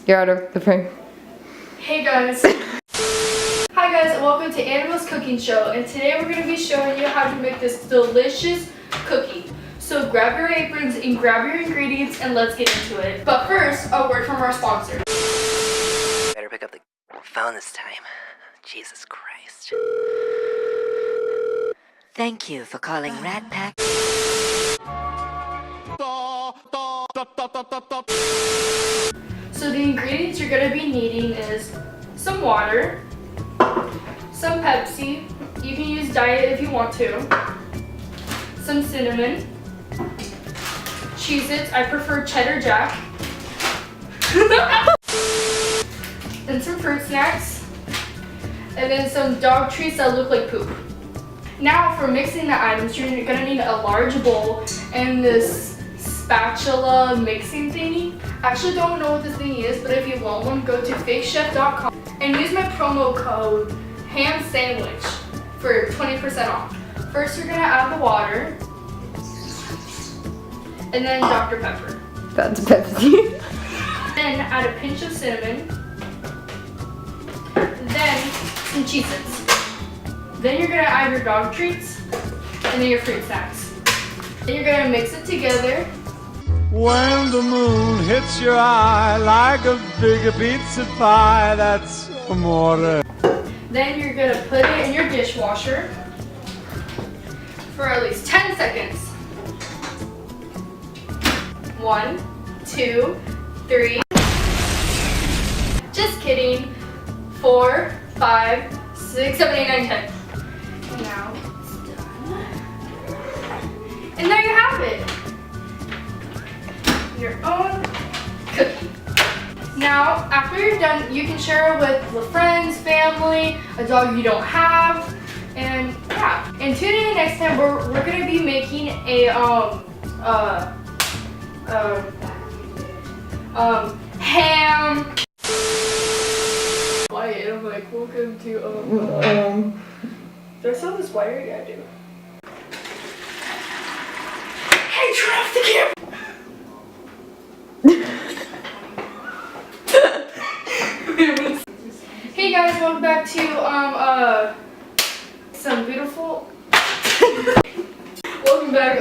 You're out of the frame. Hey guys. Hi guys, and welcome to Annabel's cooking show, and today we're going to be showing you how to make this delicious cookie. So grab your aprons and grab your ingredients and let's get into it. But first, a word from our sponsor. Better pick up the phone this time. Jesus Christ. Thank you for calling Rat Pack. So the ingredients you're going to be needing is some water, some Pepsi, you can use diet if you want to, some cinnamon, Cheez-Its, I prefer cheddar jack, and some fruit snacks, and then some dog treats that look like poop. Now for mixing the items, you're going to need a large bowl and this spatula mixing thingy. I actually don't know what this thing is, but if you want one, go to fakechef.com and use my promo code HAMSANDWICH for 20% off. First, you're gonna add the water, and then Dr. Pepper. That's Pepsi. Then add a pinch of cinnamon, then some Cheez-Its. Then you're gonna add your dog treats, and then your fruit snacks. Then you're gonna mix it together. When the moon hits your eye like a big pizza pie, that's Amore. Then you're gonna put it in your dishwasher for at least 10 seconds. 1, 2, 3. Just kidding. 4, 5, 6, 7, 8, 9, 10. Now it's done. And there you have it. Your own cookie. Now, after you're done, you can share it with friends, family, a dog you don't have, and yeah. And tune in next time. We're gonna be making a ham. Quiet. I'm like, welcome to Do I still have this wire? Yeah, I do. Hey, turn off the camera. Hey guys, welcome back to some beautiful welcome back